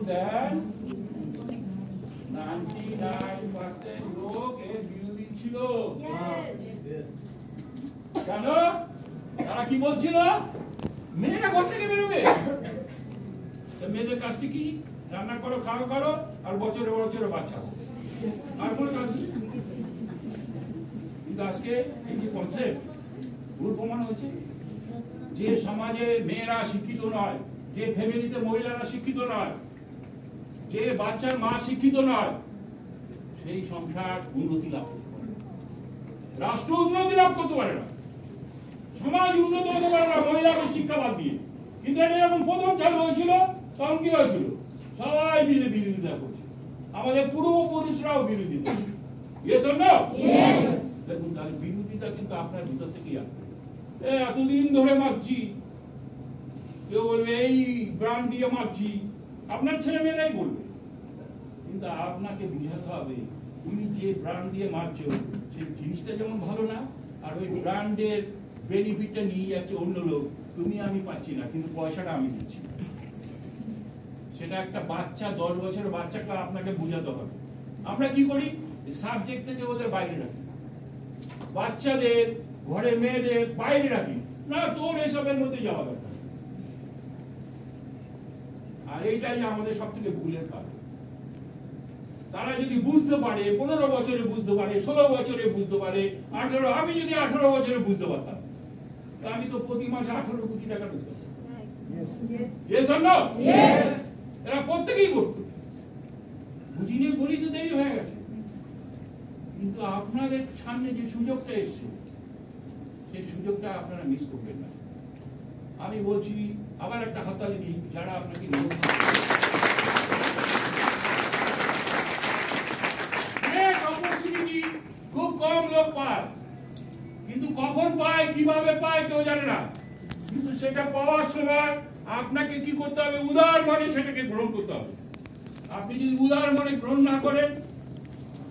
than 99% লোক এর বিরোধী ছিল। কেন? তারা কি বলছিল? মেয়েরা ঘর থেকে বেরোবে। মেয়েদের কাজটি কি? রান্না করো, খাওয়া করো, আর বছরে বছরে বাচ্চা, আর কোনো কাজ নেই। কিন্তু আজকে এই যে কনসেপ্ট ভুল প্রমাণ হয়েছে। যে সমাজে মেয়েরা শিক্ষিত নয়, যে ফ্যামিলিতে মহিলারা শিক্ষিত নয়, যে বাচ্চার মা শিক্ষিত নয়, সেই সংসার উন্নতি লাভ করতে পারে, রাষ্ট্র উন্নতি লাভ করতে পারে না, সমাজ উন্নত হতে পারে না মহিলাদের শিক্ষাবাদ দিয়ে। কিন্তু এটা যখন প্রথম চালু হয়েছিল তখন কি হয়েছিল? সবাই মিলে বিরোধিতা করছে, আমাদের পূর্বপুরুষরাও বিরোধিতা। দেখুন, তাহলে বিরোধিতা কিন্তু আপনার ভিতর থেকেই আসবে। এতদিন ধরে মারছি, কেউ বলবে এই ব্রান্ড দিয়ে মারছি, আপনার ছেলে মেয়েরাই বলবে। কিন্তু আপনাকে বুঝাতে হবে তুমি যে ব্র্যান্ড দিয়ে মারছো সেই জিনিসটা যেমন ভালো না, আর ওই ব্র্যান্ডের বেনিফিটটা নিয়ে যাচ্ছে অন্য লোক, তুমি আমি পাচ্ছি না, কিন্তু পয়সাটা আমি দিচ্ছি। সেটা একটা বাচ্চা, 10 বছরের বাচ্চাকে আপনাকে বোঝাতে হবে। আমরা কি করি? সাবজেক্ট থেকে ওদের বাইরে রাখি, বাচ্চাদের, ঘরের মেয়েদের বাইরে রাখি, না তোর এসবের মধ্যে যাওয়া দরকার। আর এইটাই আমাদের সব থেকে ভুলের কারণ। তারা যদি বুঝতে পারে, 15 বছরে বুঝতে পারে, 16 বছরে বুঝতে পারে, 18, আমি যদি 18 বছরে বুঝতে পারতাম, তা আমি তো প্রতি মাসে 18 কোটি টাকা ঢুকতাম। এরা প্রত্যেকেই করতো, বুঝিনি বলি তো দেরি হয়ে গেছে। কিন্তু আপনাদের সামনে যে সুযোগটা এসছে, সেই সুযোগটা আপনারা মিস করবেন না। আমি বলছি, আবার একটা হাততালি দিই যারা আপনাকে অপরচুনিটি খুব কম লোক পায়, কিন্তু কখন পায়, কিভাবে পায় কেউ জানে না। কিন্তু সেটা পাওয়ার সময় আপনাকে কি করতে হবে? উদার মনে সেটাকে গ্রহণ করতে হবে। আপনি যদি উদার মনে গ্রহণ না করেন,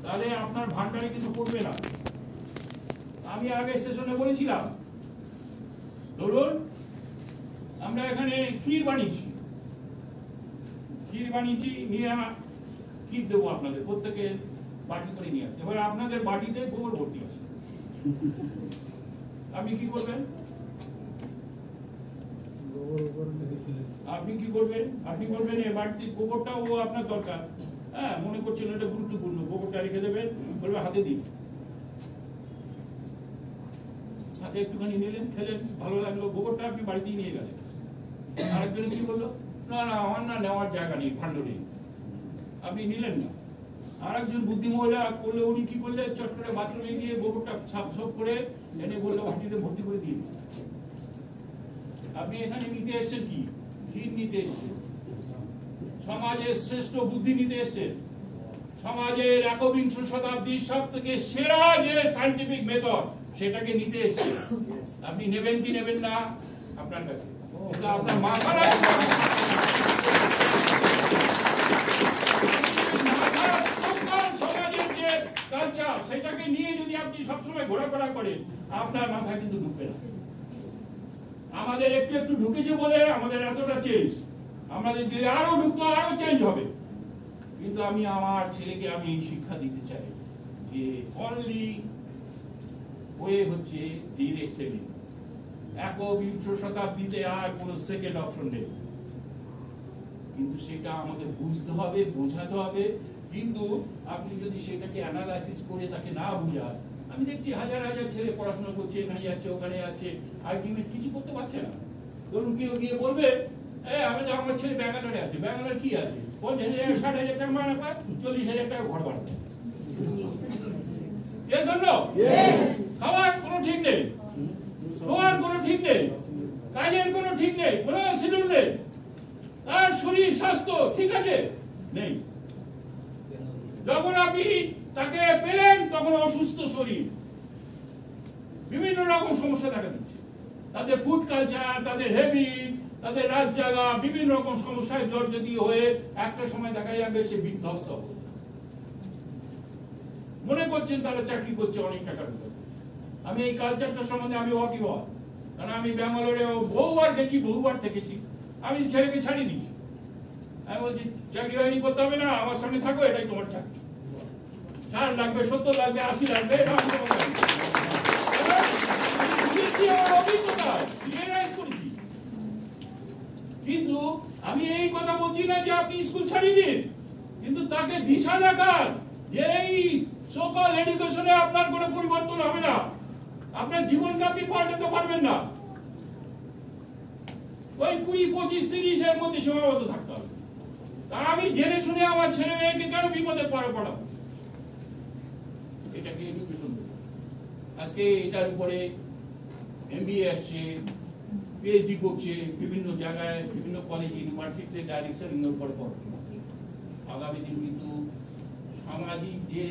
তাহলে আপনার ভান্ডারে কিন্তু পড়বে না। আমি আগে সেশনে বলেছিলাম, ধরুন আমরা এখানে ক্ষীর বানিয়েছি, নিয়ে ক্ষীর দেবো আপনাদের, প্রত্যেকে বাটি করে নিয়ে আসে। এবার আপনাদের বাটিতে গোবর ভর্তি আছে, আপনি কি করবেন? আপনি বলবেন এই বাড়িতে গোবরটাও আপনার দরকার, হ্যাঁ মনে করছেন এটা গুরুত্বপূর্ণ, গোবরটা রেখে দেবেন, বলবে হাতে দিন, হাতে একটুখানি নিলেন, খেলেন, ভালো লাগলো, গোবরটা আপনি বাড়িতেই নিয়ে গেছেন। আরেকজন কি বললো, না না আমার না নেওয়ার জায়গা নেই, ভান্ড নেই, আপনি নিলেন না। আরেকজন বুদ্ধি মহিলা করলে, উনি কি করলে, চট করে বাথরুমে গিয়ে গোবরটা সাফ করে এনে বললো বাটিতে ভর্তি করে দিয়ে। আপনি এখানে নিতে এসছেন কি? ক্ষীর নিতে এসছেন, সমাজের শ্রেষ্ঠ বুদ্ধি নিতে এসছেন, সমাজের 21শ শতাব্দীর সব থেকে সেরা যে সায়েন্টিফিক মেথড সেটাকে নিতে এসছেন। আপনি নেবেন কি নেবেন না আপনার কাছে, কিন্তু আপনার মাথার সমাজের যে কালচার সেটাকে নিয়ে যদি আপনি সবসময় ঘোরাফেরা করেন, আপনার মাথায় কিন্তু ঢুকবে না। আমাদের একটু একটু ঢুকেছে বলে আমাদের এতটা চেঞ্জ, আমাদের যদি আরো ঢুকতো আরো চেঞ্জ হবে। কিন্তু আমি আমার ছেলেকে আমি এই শিক্ষা দিতে চাই যে অনলি ওয়ে হচ্ছে ডিরেক্ট সেলিং। 21শ শতাব্দীতে আর কোন সেকেন্ড অপশন নেই, কিন্তু সেটা আমাদের বুঝতে হবে, বোঝাতে হবে। কিন্তু আপনি যদি সেটাকে অ্যানালাইসিস করে তাকে না বুঝান, আমি দেখছি হাজার হাজার ছেলে পড়াশোনা করছে, এখানে যাচ্ছে ওখানে যাচ্ছে, আলটিমেট কিছু করতে পারছে না। ধরুন কেউ গিয়ে বলবে আমি তো, আমার ছেলে ব্যাঙ্গালোরে আছে, ব্যাঙ্গালোর কি আছে, 50,000 60,000 টাকা মাইনে পায়, 40,000 টাকা ঘর ভাড়া পায়। খাওয়ার কোনো ঠিক নেই, শোয়ার কোনো ঠিক নেই, কাজের কোনো ঠিক নেই, কোনো শিডিউল নেই, তার শরীর স্বাস্থ্য ঠিক আছে নেই। যখন আপনি তাকে পেলেন তখন অসুস্থ শরীর, বিভিন্ন রকম সমস্যা দেখা দিচ্ছে। তাদের ফুড কালচার, তাদের হ্যাবিট, তাদের রাত জাগা, বিভিন্ন রকম সমস্যায় জর্জরিত হয়ে একটা সময় দেখা যাবে সে বিধ্বস্ত হবে। মনে করছেন তারা চাকরি করছে, অনেক টাকার উপর। আমি এই কালচারটা সম্বন্ধে আমি ওয়াকিবহাল, কারণ আমি ব্যাঙ্গালোরে বহুবার গেছি, বহুবার থেকেছি। আমি ছেলেকে ছাড়িয়ে দিয়েছি, আমি বলছি চাকরি বাকরি করতে হবে না, আমার সঙ্গে থাকো, এটাই তোমার চাকরি। 60 লাগবে, 70 লাগবে, 80 লাগবে, এটা আমি তোমাকে অভিজ্ঞতা রিয়েলাইজ করেছি। কিন্তু আমি এই কথা বলছি না যে আপনি স্কুল ছাড়িয়ে দিন, কিন্তু তাকে দিশা দেখান যে এই সকল এডুকেশনে আপনার কোনো পরিবর্তন হবে না, আপনার জীবনকে আপনি পাল্টাতে পারবেন না। ওই 20, 25, 30 এর মধ্যে সীমাবদ্ধ থাকতে হবে। তা আমি জেনে শুনে আমার ছেলে মেয়েকে কেন বিপদে পড়াবো? এটাকে এডুকেশন। আজকে এটার উপরে MBA আসছে, PhD করছে, বিভিন্ন জায়গায় বিভিন্ন কলেজ ইউনিভার্সিটিতে ডাইরেকশন উপর পড়াশোনা। আগামী দিন কিন্তু সামাজিক যে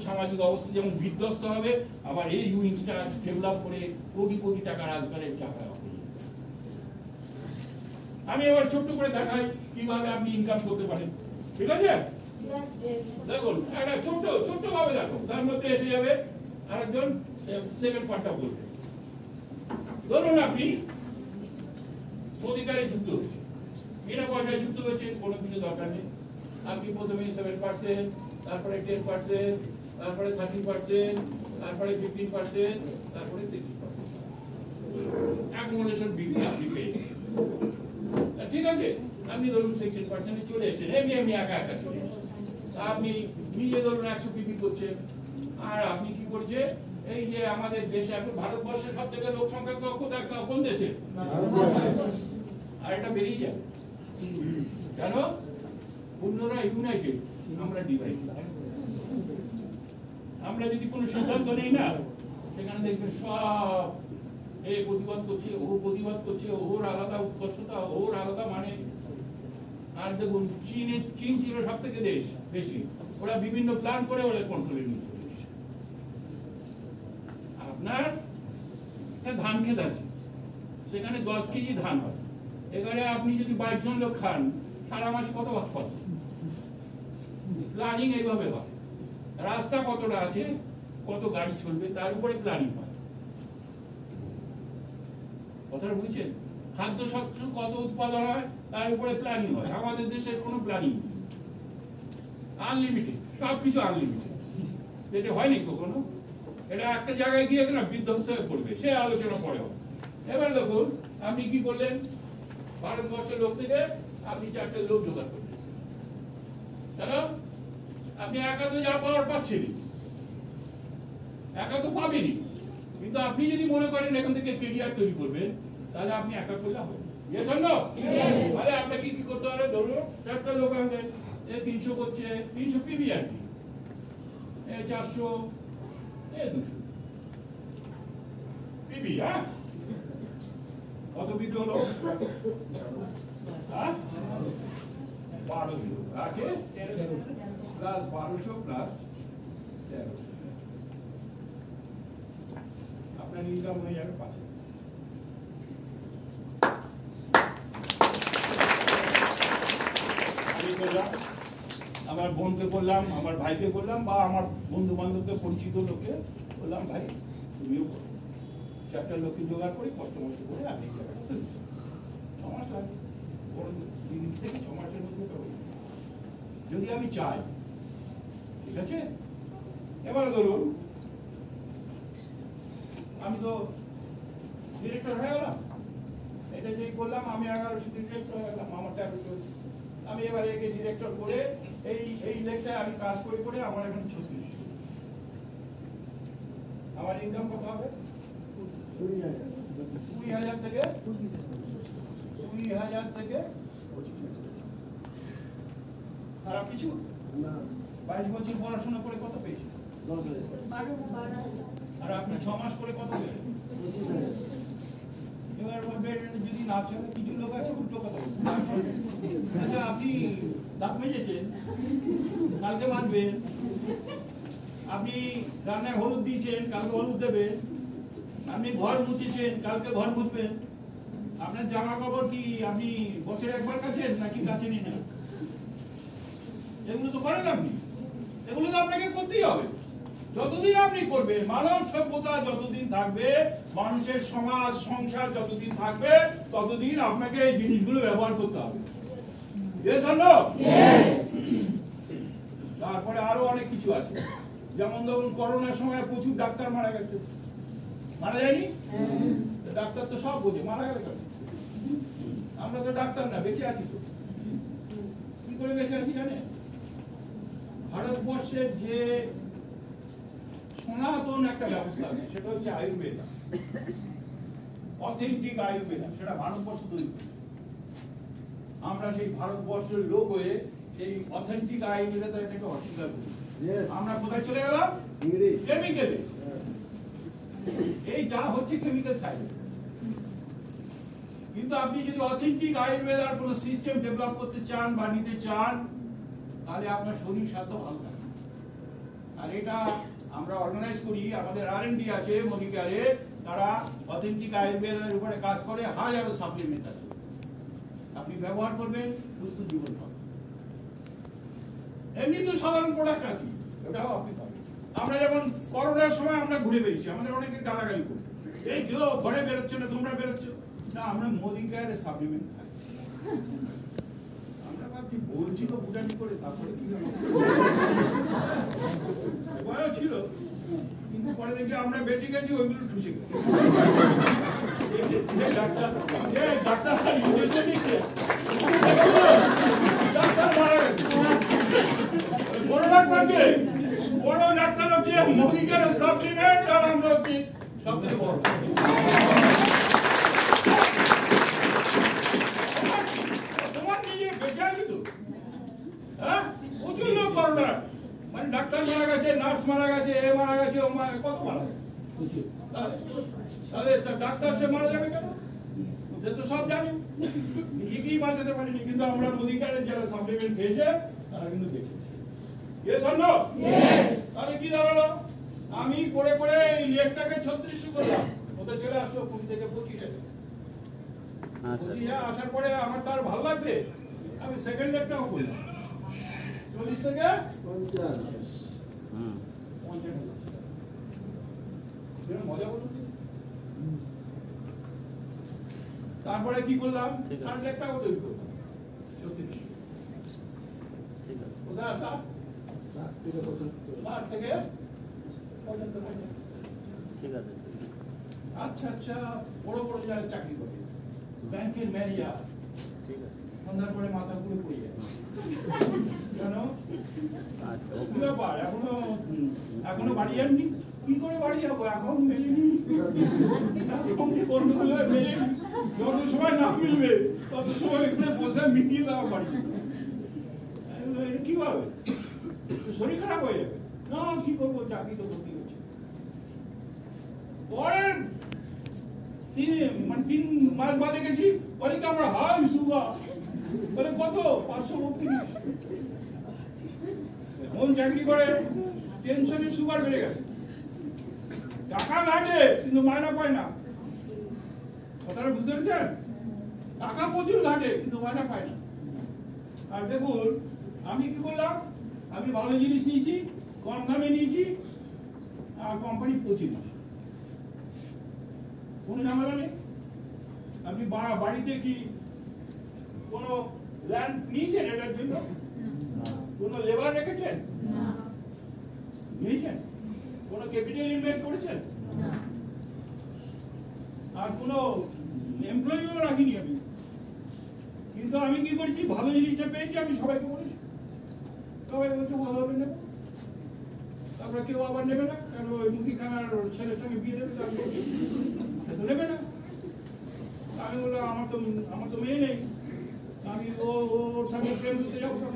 সামাজিক অবস্থা যেমন বিধ্বস্ত হবে, আবার এই উইংসটা ডেভেলপ করে কোটি কোটি টাকা রাজগারের টাকা হবে। আমি এবার ছোট্ট করে দেখাই কিভাবে আপনি ইনকাম করতে পারেন। ঠিক আছে, দেখুন একটা ছোট্ট ভাবে দেখো, তার মধ্যে এসে যাবে আরেকজন সেকেন্ড পার্টটা বলবে। ধরুন আপনি অধিকারে যুক্ত হয়েছে, বিনা পয়সায় যুক্ত হয়েছে, কোনো কিছু দরকার নেই। আপনি প্রথমে 7%, তারপরে 10%, তারপরে 30%, তারপরে 15%, তারপরে 60%। অ্যাকুমুলেশন বিল আপনি পেয়েছেন। ঠিক আছে, আপনি ধরুন 60% চলে এসেছেন, এমনি একা চলে এসেছেন। আপনি নিজে ধরুন 100 পিপি করছেন, আর আপনি কি করছে, এই যে আমাদের দেশে এখন ভারতবর্ষের সব থেকে লোক সংখ্যা কোন দেশে, আর এটা বেরিয়ে যাবে। কেন? অন্যরা ইউনাইটেড, আমরা ডিভাইড। আমরা যদি কোনো সিদ্ধান্ত নেই না, সেখানে দেখবেন সব এই প্রতিবাদ করছে, ও প্রতিবাদ করছে, ওর আলাদা উৎকর্ষতা, ওর আলাদা মানে। আর দেখুন চীন ছিল সব থেকে দেশ বেশি, ওরা বিভিন্ন প্ল্যান করে ওরা কন্ট্রোলে নিয়ে চলে এসেছে। আপনার ধান ক্ষেত আছে, সেখানে 10 কেজি ধান হয়, এখানে আপনি যদি 22 জন লোক খান, সারা মাসে কত ভাত পাবেন? প্ল্যানিং এইভাবে হয়। রাস্তা কতটা আছে, কত গাড়ি চলবে, তার উপরে প্ল্যানিং হয়। কথাটা বুঝছেন? খাদ্য শস্য কত উৎপাদন হয়, তার উপরে প্ল্যানিং হয়। আমাদের দেশের কোনো প্ল্যানিং নেই, আনলিমিটেড, সবকিছু আনলিমিটেড। যেটা হয়নি কখনো, এটা একটা জায়গায় গিয়ে না বিধ্বস্ত হয়ে পড়বে, সে আলোচনা পরে হবে। এবার দেখুন আপনি কি করলেন, ভারতবর্ষের লোক থেকে আপনি 4টে লোক জোগাড় করলেন। কেন? আপনি একা তো যা পাওয়ার পাচ্ছেন, একা তো পাবেনই, কিন্তু আপনি যদি মনে করেন এখান থেকে কেরিয়ার তৈরি করবেন, তাহলে আপনি একা করলে হবে। তাহলে আপনাকে কি করতে হবে, ধরুন 4টা লোক আনবেন, 300 করছে, 300 পিবি আর কি, 400, 200 পিবি। হ্যাঁ, কত পিবি হলো? 1200 আছে, প্লাস 1200 প্লাস 1300, আপনার ইনকাম হয়ে যাবে 5,000। আমার বোনকে বললাম, আমার ভাইকে বললাম, বা আমার বন্ধু বান্ধবকে, পরিচিত লোককে বললাম, ভাই তুমিও করো, 4টা লোককে জোগাড় করে কষ্ট মষ্ট করে আপনি 6 মাস লাগে, বড় 3 থেকে 6 মাসের মধ্যে যদি আমি চাই। ঠিক আছে, এবারে ধরুন আমি তো ডিরেক্টর হয়ে গেলাম, এটা যেই করলাম আমি 1100 ডিরেক্টর হয়ে গেলাম, আমার 1300। আমি এবার একে ডিরেক্টর করে এই লেকটায় আমি কাজ করে আমার এখন 36। আমার ইনকাম কত হবে? 20,000 থেকে 25,000। খারাপ কিছু না। 22 বছর পড়াশোনা করে কত পেয়েছি? 10,000। আর আপনি 6 মাস করে কত পেলেন? 25,000। এবার বলবেন যদি না চলে, কিছু লোক আছে উল্টো কথা বলবে, আচ্ছা আপনি দাঁত মেজেছেন, কালকে বাঁধবেন, আপনি রান্নায় হলুদ দিয়েছেন, কালকে হলুদ দেবেন, আপনি ঘর মুছেছেন, কালকে ঘর মুছবেন, আপনার জামা কাপড় কি আপনি বছরে একবার কাচেন নাকি কাচেনই না? এগুলো তো করেন আপনি, এগুলো তো আপনাকে করতেই হবে। যতদিন আপনি করবেন, মানব সভ্যতা যতদিন থাকবে, মানুষের সমাজ সংসার যতদিন থাকবে, ততদিন আপনাকে এই জিনিসগুলো ব্যবহার করতে হবে। Yes or no? Yes. তারপরে আরো অনেক কিছু আছে, যেমন ধরুন করোনার সময় প্রচুর ডাক্তার মারা গেছে, মারা যায়নি? ডাক্তার তো সব বোঝে, মারা গেল কেন? আমরা তো ডাক্তার না, বেঁচে আছি তো। কি করে বেঁচে আছি জানেন? ভারতবর্ষের যে সনাতন একটা ব্যবস্থা আছে, সেটা হচ্ছে আয়ুর্বেদা, অথেন্টিক আয়ুর্বেদা, সেটা ভারতবর্ষ তৈরি করে। আমরা সেই ভারতবর্ষের লোক হয়ে সেই অথেন্টিক আয়ুর্বেদাটাকে অস্বীকার করি। আমরা কোথায় চলে গেলাম? কেমিক্যালে। এই যা হচ্ছে কেমিক্যাল সাইড। কিন্তু আপনি যদি অথেন্টিক আয়ুর্বেদার কোনো সিস্টেম ডেভেলপ করতে চান বা নিতে চান, তাহলে আপনার শরীর স্বাস্থ্য ভালো থাকে। আর এটা আমরা অর্গানাইজ করি, আমাদের R&D আছে মনিকারে, তারা অথেন্টিক আয়ুর্বেদের উপরে কাজ করে, হাজারো সাপ্লিমেন্ট আছে, আপনি ব্যবহার করবেন, সুস্থ জীবন পাবেন। এমনি তো সাধারণ প্রোডাক্ট আছে, ওটাও আপনি পাবেন। আমরা যেমন করোনার সময় আমরা ঘুরে বেরিয়েছি, আমাদের অনেকে গালাগালি করি, এই কেউ ঘরে বেরোচ্ছে না, তোমরা বেরোচ্ছ না। আমরা মোদি কেয়ারে সাপ্লিমেন্ট খাই, আমরা ভাবছি বলছি তো বুটানি করে, তারপরে কি ভয় ছিল, কিন্তু পরে দেখি আমরা বেঁচে গেছি, ওইগুলো ঠুসে গেছি। ডাক্তার মারা গেছে, বড় ডাক্তারকে, বড় ডাক্তার হচ্ছে মোদি কেয়ারের সাপ্লিমেন্ট, আর আমরা হচ্ছি সব থেকে বড়। তোমার নিজে বেঁচে আছি তো, হ্যাঁ? প্রচুর লোক করোনা, মানে ডাক্তার মারা গেছে, নার্স মারা গেছে, এ মারা গেছে, ও মারা, কত মারা গেছে। তাহলে ডাক্তার সে মারা যাবে কেন? সে তো সব জানে, নিজেকেই বাঁচাতে পারিনি, কিন্তু আমরা মোদি কেয়ারের যারা সাপ্লিমেন্ট খেয়েছে তারা কিন্তু বেঁচে। Yes or no? Yes. তাহলে কি দাঁড়ালো? আমি করে করে এই লেকটাকে 36 করলাম, ওদের ছেলে আসলো 20 থেকে 25 আসার পরে আমার তার ভালো লাগবে, আমি সেকেন্ড লেকটাও করলাম 40 থেকে 50। মজা বলুন। তারপরে কি করলাম? থার্ড লেকটাও তৈরি করলাম 36। ঠিক আছে, কোথায় আসা? আচ্ছা আচ্ছা, বড় বড় যারা চাকরি করে, ব্যাংকের ম্যানেজার, সন্ধ্যার পরে মাথা ঘুরে পড়ে যায়, কেন? কি ব্যাপার, এখনো বাড়ি যাননি? কি করে বাড়ি যাবো, এখন মেলেনি, বন্ধুগুলো মেলেনি, যত সময় না মিলবে তত সময় এখানে বসে মিটিয়ে দেওয়া বাড়ি। এটা কি হবে? শরীর খারাপ হয়ে যাবে না, কি করবো, চাকরি তো করতে হচ্ছে। পরে 3 মাস বাদে গেছি, বলে কি আমরা হাই সুগার, বলে কত? 532। এমন চাকরি করে টেনশনে সুগার বেড়ে গেছে, টাকা ঘাটে কিন্তু মায়না পায় না। কথাটা বুঝতে পেরেছেন? টাকা প্রচুর ঘাটে কিন্তু মায়না পায় না। আর দেখুন আমি কি করলাম, আমি ভালো জিনিস নিয়েছি, কম দামে নিয়েছি, আর কোম্পানি 25 মাস, কোনো ঝামেলা নেই। আপনি বাড়িতে কি কোনো ল্যান্ড নিয়েছেন এটার জন্য? কোনো লেবার রেখেছেন? নিয়েছেন? কোনো ক্যাপিটাল ইনভেস্ট করেছেন? আর কোনো এমপ্লয়িও রাখিনি আমি, কিন্তু আমি কি করেছি, ভালো জিনিসটা পেয়েছি, আমি সবাইকে বলেছি, সবাই বলছে ভালো হবে নেবো। তারপরে কেউ আবার নেবে না, কারণ ওই মুদিখানার ছেলের সঙ্গে বিয়ে দেবে, সে তো নেবে না। আমি বললাম আমার তো মেয়ে নেই, আমি ওর সঙ্গে প্রেম করতে যাবো কেন,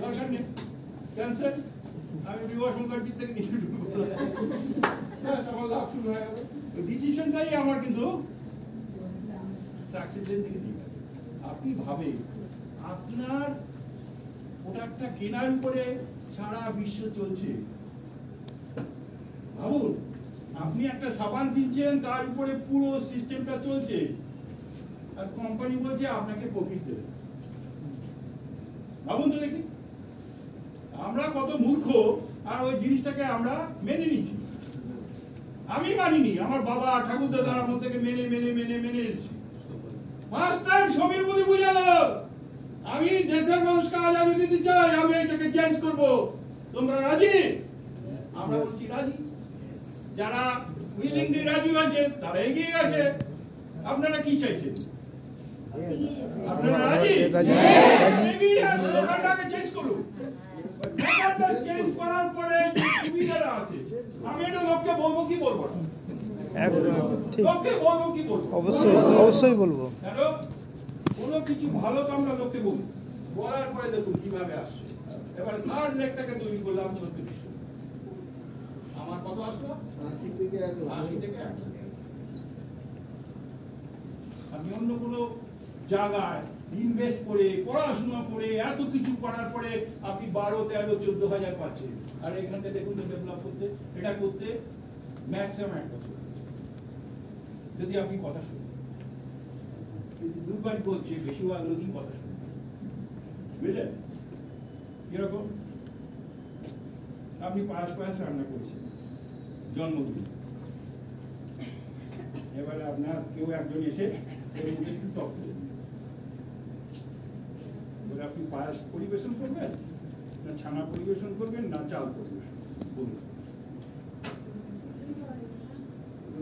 দরকার নেই, ক্যান্সেল। আমি বিবাহ মুখার্জির থেকে নিচে ঢুকবো, আমার লাভ শুরু হয়ে গেল। ডিসিশনটাই আমার কিন্তু সাকসেসের দিকে নিয়ে গেছে। আপনি ভাবেন আপনার প্রোডাক্টটা কেনার উপরে সারা বিশ্ব চলছে। ভাবুন, আপনি একটা সাবান কিনছেন, তার উপরে পুরো সিস্টেমটা চলছে, আর কোম্পানি বলছে আপনাকে প্রফিট দেবে। ভাবুন তো দেখি, আমরা কত মূর্খ, আর ওই জিনিসটাকে আমরা মেনে নিচ্ছি। আমি মানিনি, আমার বাবা ঠাকুর দাদার মধ্যে থেকে মেনে মেনে মেনে মেনে এনেছি। ফার্স্ট টাইম সমীর মোদি বুঝালো আমি দেশের মানুষকে আজাদি দিতে চাই, আমি এটাকে চেঞ্জ করব। তোমরা রাজি? আমরা বলছি রাজি। যারা উইলিংলি রাজি হয়েছে তারা এগিয়ে গেছে। আপনারা কি চাইছেন? আপনারা রাজি? এগিয়ে যান, দোকানটাকে চেঞ্জ করুন। দোকানটা চেঞ্জ করার পরে যে সুবিধাটা আছে, আমি এটা লোককে বলবো কি বলবো না? লোককে বলবো কি বলবো? অবশ্যই বলবো। কেন? কোনো কিছু ভালো তো আমরা লোককে বলি, বলার পরে দেখুন কিভাবে আসছে। এবার থার্ড লেগটাকে তৈরি করলাম 36। আমার কত আসলো? 80 থেকে 1 লাখ। আমি অন্য কোনো জায়গায় ইনভেস্ট করে পড়াশোনা করে এত কিছু করার পরে আপনি 12, 13, 14,000 পাচ্ছেন, আর এখানটা দেখুন ডেভেলপ করতে, এটা করতে ম্যাক্সিমাম 1 বছর যদি আপনি কথা শুনেন। কিন্তু দুর্ভাগ্য হচ্ছে বেশিরভাগ লোকই কথা শুনে, বুঝলেন? কিরকম? আপনি পায়াস রান্না করেছেন জন্মদিন, এবারে আপনার কেউ একজন এসে এর মধ্যে একটু টক করে দিন। এবার আপনি পায়াস পরিবেশন করবেন না ছানা পরিবেশন করবেন না চাল পরিবেশন বলুন?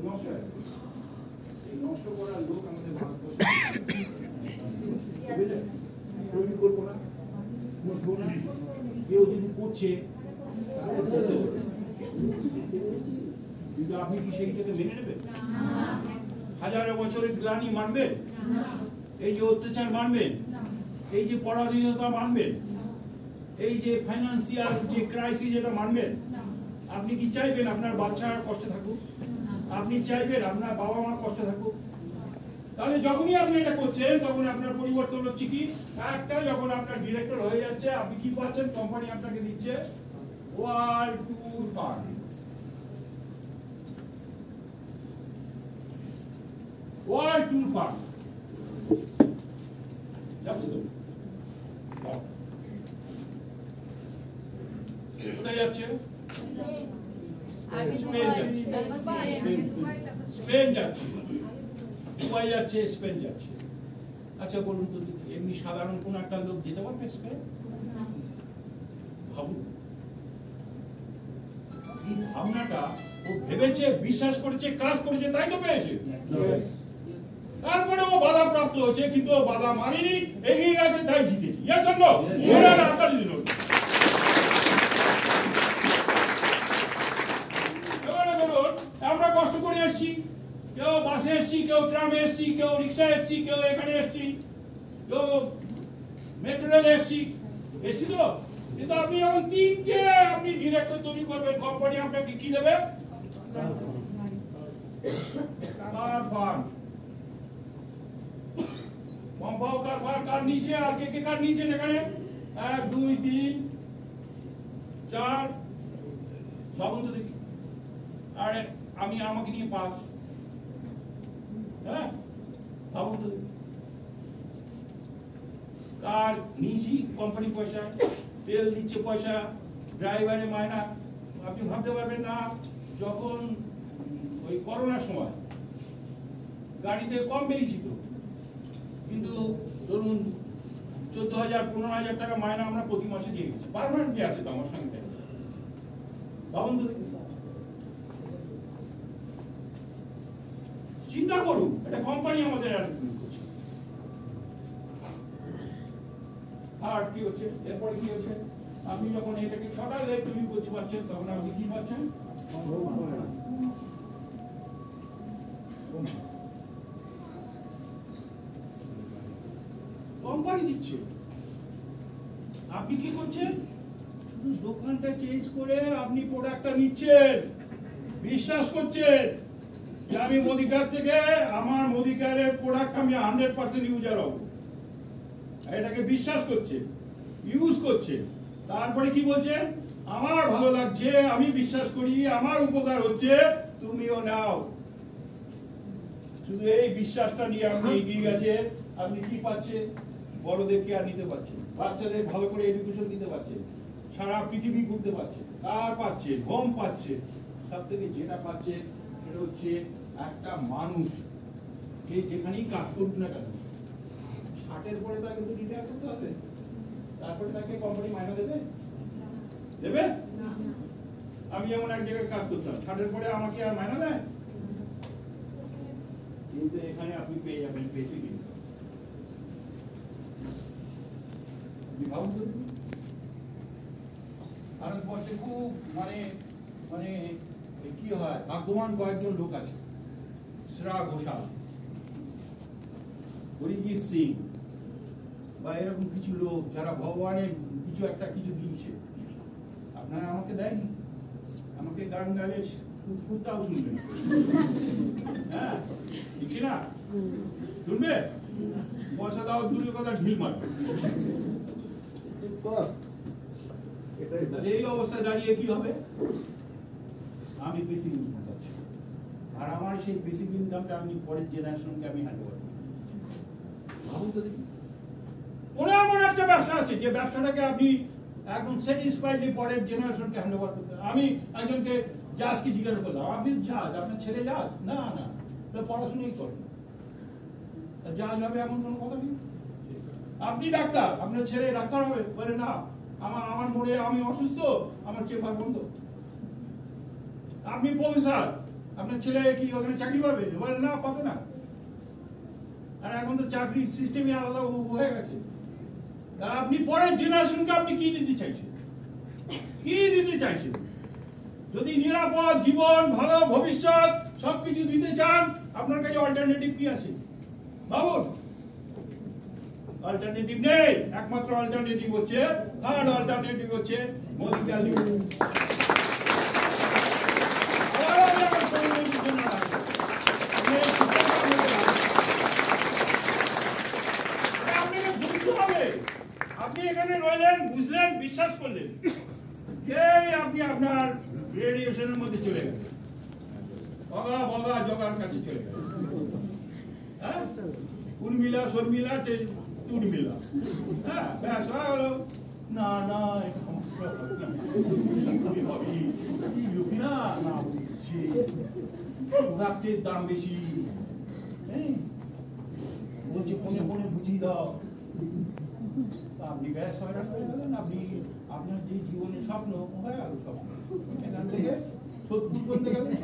নষ্ট হয়ে যাবে। এই নষ্ট করার লোক আমাদের ভারতবর্ষে তৈরি করবো না, করবো না। কেউ যদি করছে কিন্তু আপনি কি সেইটাকে মেনে নেবেন? হাজারো বছরের গ্লানি মানবেন? এই যে অত্যাচার মানবেন? এই যে পরাধীনতা মানবেন? এই যে ফাইন্যান্সিয়াল যে ক্রাইসিস এটা মানবেন? আপনি কি চাইবেন আপনার বাচ্চারা কষ্টে থাকুক? আপনি চাইবেন আপনার বাবা মা কষ্টে থাকুক? তাহলে যখনই আপনি এটা করছেন তখন আপনার পরিবর্তন হচ্ছে কি, একটা যখন আপনার ডিরেক্টর হয়ে যাচ্ছে আপনি কি পাচ্ছেন? কোম্পানি আপনাকে দিচ্ছে world tour card. World tour card যাচ্ছে তো কোথায় যাচ্ছে? স্পেন যাচ্ছে, দুবাই যাচ্ছে, স্পেন যাচ্ছে। আচ্ছা বলুন তো, এমনি সাধারণ কোন একটা লোক যেতে পারবে স্পেন? ভাবুন, এই ভাবনাটা ও ভেবেছে, বিশ্বাস করেছে, কাজ করেছে, তাই তো পেয়েছে। তারপরে ও বাধা প্রাপ্ত হয়েছে, কিন্তু ও বাধা মানেনি, এগিয়ে গেছে, তাই জিতেছে। Yes or no? এবারে বলুন, আমরা কষ্ট করে এসেছি, কেউ বাসে এসেছি, কেউ ট্রামে এসেছি, কেউ রিক্সায় এসেছি, কেউ এখানে এসেছি, কেউ মেট্রো রেলে এসেছি, এসেছি তো। কিন্তু আপনি যখন 3টে আপনি ডিরেক্টর তৈরি করবেন, কোম্পানি আপনাকে কি দেবে? কার ফান্ড, কম্পাও কার ফান্ড, কার নিচে আর কে কার নিচে? এখানে 1, 2, 3, 4 ভাবুন তো দেখি। আর আমি আমাকে নিয়ে 5, হ্যাঁ ভাবুন তো দেখি। কার নিয়েছি কোম্পানি পয়সা, তেল দিচ্ছে পয়সা, ড্রাইভারের মায়না। আপনি ভাবতে পারবেন না, যখন ওই করোনার সময় গাড়িতে কম বেরিয়েছিল, কিন্তু ধরুন 14,000 15,000 টাকা মায়না আমরা প্রতি মাসে দিয়ে গেছি। পার্মানেন্টলি আছে তো আমার সঙ্গে। ভাবুন তো দেখি, চিন্তা করুন, এটা কোম্পানি আমাদের অ্যারেঞ্জমেন্ট করছে। আর কি হচ্ছে এরপরে? কি হচ্ছে? আপনি যখন এটাকে 6টা লেগ তৈরি করতে পারছেন, তখন আপনি কি পাচ্ছেন? কোম্পানি দিচ্ছে। আপনি কি করছেন? দোকানটা চেঞ্জ করে আপনি প্রোডাক্টটা নিচ্ছেন, বিশ্বাস করছেন যে আমি মোদিকার থেকে আমার মোদিকারের প্রোডাক্ট আমি 100% ইউজার হব, এটাকে বিশ্বাস করছে, ইউজ করছে। তারপরে কি বলছেন? আমার ভালো লাগছে, আমি বিশ্বাস করি, আমার উপকার হচ্ছে, তুমিও নাও। শুধু এই বিশ্বাসটা নিয়ে আপনি এগিয়ে গেছে। আপনি কি পাচ্ছেন? বড়দের কেয়ার নিতে পারছেন, বাচ্চাদের ভালো করে এডুকেশন দিতে পারছেন, সারা পৃথিবী ঘুরতে পারছেন, কার পাচ্ছে, গম পাচ্ছে, সব থেকে যেটা পাচ্ছে সেটা হচ্ছে একটা মানুষ যে যেখানেই কাজ করুক না কেন 60-এর পরে তাকে কিন্তু রিটায়ার করতে হবে, তারপরে তাকে কোম্পানি মাইনে দেবে? দেবে না। আমি যেমন এক জায়গায় কাজ করতাম, 60-এর পরে আমাকে আর মাইনে দেয়? কিন্তু এখানে আপনি পেয়ে যাবেন বেসিক ইনকাম। ভারতবর্ষে খুব মানে মানে কি হয়, ভাগ্যবান কয়েকজন লোক আছে, শ্রেয়া ঘোষাল, অরিজিৎ সিং বা এরকম কিছু লোক যারা ভগবানের কিছু একটা কিছু দিয়েছে, আপনারা আমাকে দেয়নি। আমাকে গান গালে কুত্তাও শুনবে, হ্যাঁ ঠিক না? শুনবে? পয়সা দাও দূরের কথা, ঢিল মারবে। এই অবস্থায় দাঁড়িয়ে কি হবে? আমি বেসিক ইনকাম পাচ্ছি, আর আমার সেই বেসিক ইনকামটা আমি পরের জেনারেশনকে আমি হ্যান্ড ওভার করব। ভাবুন তো দেখি, কোনো এমন একটা ব্যবসা আছে যে ব্যবসাটাকে আপনি একদম স্যাটিসফাইডলি পরের জেনারেশনকে হ্যান্ড ওভার করতে? আমি একজনকে জাজকে জিজ্ঞাসা করলাম, আপনি জাজ, আপনার ছেলে জাজ? না না, তো পড়াশোনাই করেন, জাজ হবে এমন কোনো কথা নেই। আপনি ডাক্তার, আপনার ছেলে ডাক্তার হবে? বলে না, আমার মনে আমি অসুস্থ, আমার চেম্বার বন্ধ। আপনি প্রফেসর, আপনার ছেলে কি ওখানে চাকরি পাবে? বলে না, পাবে না। আর এখন তো চাকরির সিস্টেমই আলাদা হয়ে গেছে। আপনি পরের জেনারেশনকে আপনি কি দিতে চাইছেন? কি দিতে চাইছেন? যদি নিরাপদ জীবন, ভালো ভবিষ্যৎ সবকিছু দিতে চান, আপনার কাছে অল্টারনেটিভ কি আছে? ভাবুন, অল্টারনেটিভ নেই। একমাত্র অল্টারনেটিভ হচ্ছে, থার্ড অল্টারনেটিভ হচ্ছে মোদি ভ্যালু। আপনি এখানে রইলেন, বুঝলেন, বিশ্বাস করলেন, আপনি আপনার রেডিয়েশনের মধ্যে চলে গেলেন, বগা বগা জগার কাছে চলে গেলেন। হ্যাঁ, উর্মিলা শর্মিলা তুর্মিলা, হ্যাঁ ব্যাস হয়ে গেল। না না, এটা সমস্যা লোকি না না বুঝছি, রক্তের দাম বেশি, বলছে ফোনে ফোনে বুঝিয়ে দাও। আপনি ব্যাস হয়রান করে গেলেন। আপনি আপনার যে জীবনের স্বপ্ন হয়ে গেল, স্বপ্ন এখান থেকে 70 করতে গেলেন,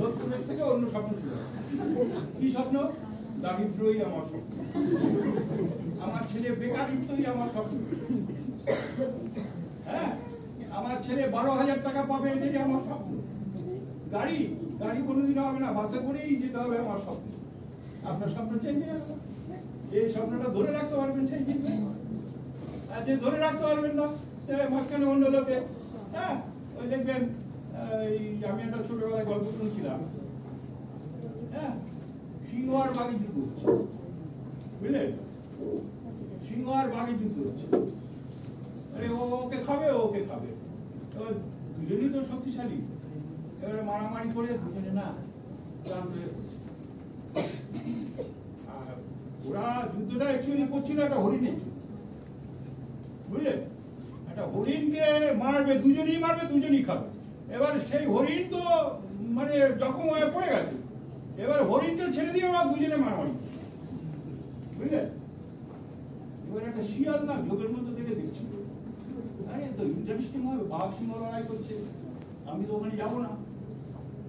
70 থেকে অন্য স্বপ্ন শুরু। কি স্বপ্ন? দারিদ্রই আমার স্বপ্ন, আমার ছেলে বেকারিত্বই আমার স্বপ্ন, হ্যাঁ আমার ছেলে 12,000 টাকা পাবে, এটাই আমার স্বপ্ন। গাড়ি গাড়ি কোনোদিন হবে না, বাসে করেই যেতে হবে আমার স্বপ্ন। আপনার স্বপ্ন চেঞ্জ হয়ে গেল। এই স্বপ্নটা ধরে রাখতে পারবেন সেই জিনিস, আর যে ধরে রাখতে পারবেন না, সে মাঝখানে অন্য লোকে, হ্যাঁ ওই দেখবেন, আমি একটা ছোটবেলায় গল্প শুনছিলাম, হ্যাঁ সিংহ আর বাঘের যুদ্ধ হচ্ছে, বুঝলেন? সিংহ আর বাঘের যুদ্ধ হচ্ছে, আরে ওকে খাবে, ওকে খাবে, এবার দুজনই তো শক্তিশালী, এবারে মারামারি করে দুজনে না ওরা যুদ্ধটা অ্যাকচুয়ালি করছিল একটা হরিণের, বুঝলেন? একটা হরিণকে মারবে, দুজনই মারবে, দুজনই খাবে। এবার সেই হরিণ তো মানে জখম হয়ে পড়ে গেছে, এবার হরিণকে ছেড়ে দিয়ে ওরা দুজনে মারামারি, বুঝলেন? এবার একটা শিয়াল না ঝোপের মধ্যে থেকে দেখছিল, আরে তো ইন্টারেস্টিং হবে, বাঘ সিংহ লড়াই করছে, আমি তো ওখানে যাবো না।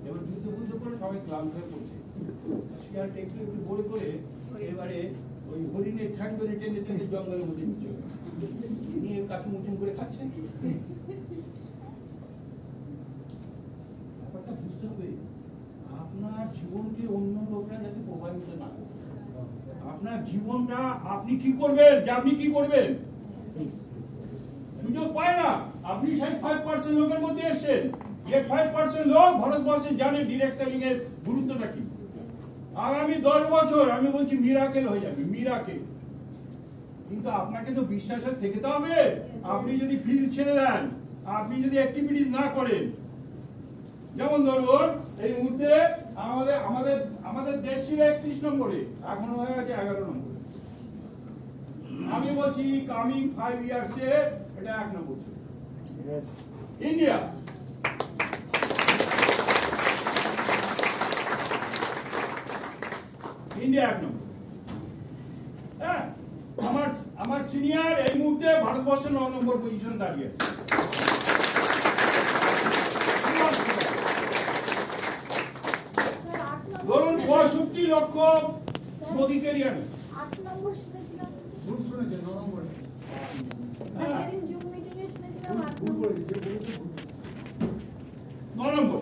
এবার যুদ্ধ বুদ্ধ করে সবাই ক্লান্ত হয়ে পড়ছে, শিয়ালটা একটু একটু বলে করে এবারে ওই হরিণের ঠ্যাং ধরে টেনে টেনে জঙ্গলের মধ্যে নিয়ে কাচু মুচুন করে খাচ্ছে। ব্যাপারটা বুঝতে হবে, আপনার জীবনকে অন্য লোকরা যাতে প্রভাবিত না করে। আপনার জীবনটা আপনি কি করবেন, যে আপনি কি করবেন সুযোগ পায় না। আপনি সেই 5% লোকের মধ্যে এসেছেন, যে 5% লোক ভারতবর্ষে জানে ডিরেক্ট সেলিং এর গুরুত্বটা কি। আগামী 10 বছর আমি বলছি মিরাকেল হয়ে যাবে, মিরাকেল। কিন্তু আপনাকে তো বিশ্বাসের থেকে তো হবে। আপনি যদি ফিল্ড ছেড়ে দেন, আপনি যদি অ্যাক্টিভিটিস না করেন, যেমন ধরুন এই মুহূর্তে আমাদের আমাদের আমাদের দেশ ছিল 31 নম্বরে, এখন হয়ে গেছে 11 নম্বরে। আমি বলছি কামিং 5 ইয়ার্সে এটা 1 নম্বর ইন্ডিয়া। ইন্ডিয়া 1 নম্বর। আমার সিনিয়র এই মুহূর্তে ভারতবর্ষের 9 নম্বর পজিশন দাঁড়িয়ে আছে। ধরুন 65 লক্ষ মোদি কেরিয়ার 8 নম্বর শুনেছিলাম। ভুল শুনেছেন, 9 নম্বর। সেদিন জুম মিটিং এ শুনেছিলাম 8 ভুল নম্বর। করে দিয়েছে, 9 নম্বর।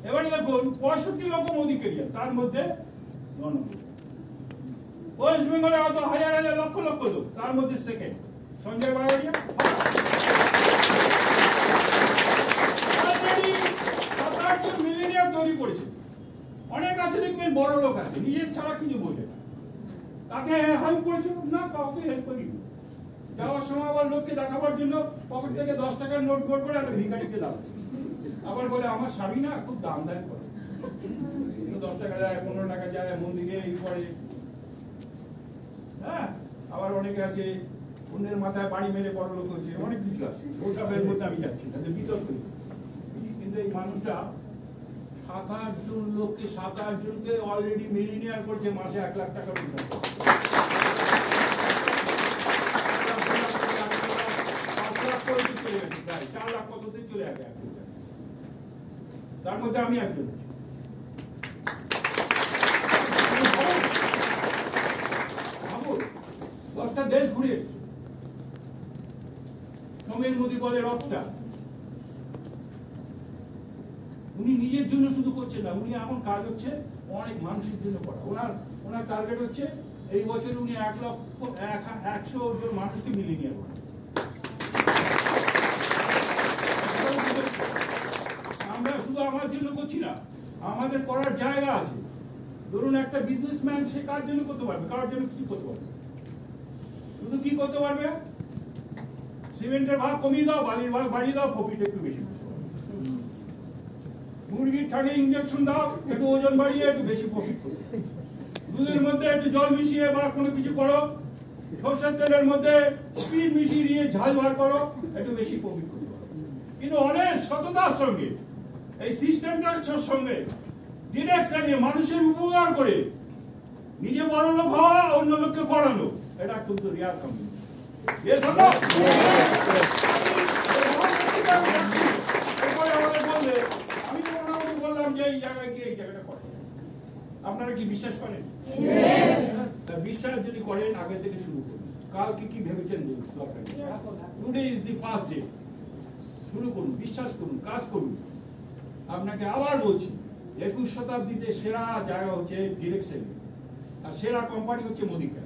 এবারে দেখুন 65 লক্ষ মোদি কেরিয়ার, তার মধ্যে 9 নম্বর। ওয়েস্ট বেঙ্গলে হয়তো হাজার হাজার লক্ষ লক্ষ লোক, তার মধ্যে সেকেন্ড সঞ্জয় বাগাড়িয়া। অলরেডি 7-8 জন মিলিনিয়ার তৈরি করেছে। অনেক আছে দেখবেন বড় লোক আছে, নিজের ছাড়া কিছু বোঝে না। তাকে হেল্প করেছে না, কাউকে হেল্প করিনি। যাওয়ার সময় আবার লোককে দেখাবার জন্য পকেট থেকে 10 টাকার নোট বের করে একটা ভিখারিকে দাও। আবার বলে আমার স্বামী না খুব দাম দান করে, 10 টাকা যায়, 15 টাকা যায়, মন্দিরে এই করে। হ্যাঁ, আবার অনেকে আছে অন্যের মাথায় বাড়ি মেরে বড় লোক হচ্ছে, অনেক কিছু আছে। ওসবের মধ্যে আমি যাচ্ছি, তাদের বিতর্ক নেই। কিন্তু এই মানুষটা 7-8 জন লোককে 7-8 জনকে অলরেডি মিলিনিয়ার করছে, মাসে 1 লাখ টাকা বেতন। 4 লাখ কততে চলে আসে, তার মধ্যে আমি একজন। ভাবুন, 10টা দেশ ঘুরে সমীর মোদী বলে রকস্টার। উনি নিজের জন্য শুধু করছেন না, উনি এমন কাজ হচ্ছে অনেক মানুষের জন্য করা। ওনার টার্গেট হচ্ছে এই বছর উনি 100 জন মানুষকে মিলিনিয়ার করেন। আমরা শুধু আমার জন্য করছি না, আমাদের করার জায়গা আছে। ধরুন একটা বিজনেসম্যান, সে কার জন্য করতে পারবে? কার জন্য কিছু করতে পারবে? শুধু কি করতে পারবে? সিমেন্টের ভাগ কমিয়ে দাও, বালির ভাগ বাড়িয়ে দাও, প্রফিট একটু বেশি। মুরগির ঠাগে ইনজেকশন দাও, একটু ওজন বাড়িয়ে একটু বেশি প্রফিট করো। দুধের মধ্যে একটু জল মিশিয়ে বা কোনো কিছু করো, সরষের তেলের মধ্যে স্পিড মিশিয়ে দিয়ে ঝাল বার করো, একটু বেশি প্রফিট করতে পারো। কিন্তু অনেক সততার সঙ্গে এই সিস্টেমটার সঙ্গে ডিরেকশনে মানুষের উপকার করে নিজে বড় লোক হওয়া, অন্য লোককে করানো, এটা কিন্তু রিয়ার কমিউনিটি। আমি বললাম যে এই জায়গায় গিয়ে এই জায়গাটা করে, আপনারা কি বিশ্বাস করেন? বিশ্বাস যদি করেন আগে থেকে শুরু করুন। কালকে কি ভেবেছেন দরকার নেই। Today is the first day. শুরু করুন, বিশ্বাস করুন, কাজ করুন। আপনাকে আবার বলছি, 21 শতাব্দীতে সেরা জায়গা হচ্ছে ডিরেকশন, আর সেরা কোম্পানি হচ্ছে মোদিকা।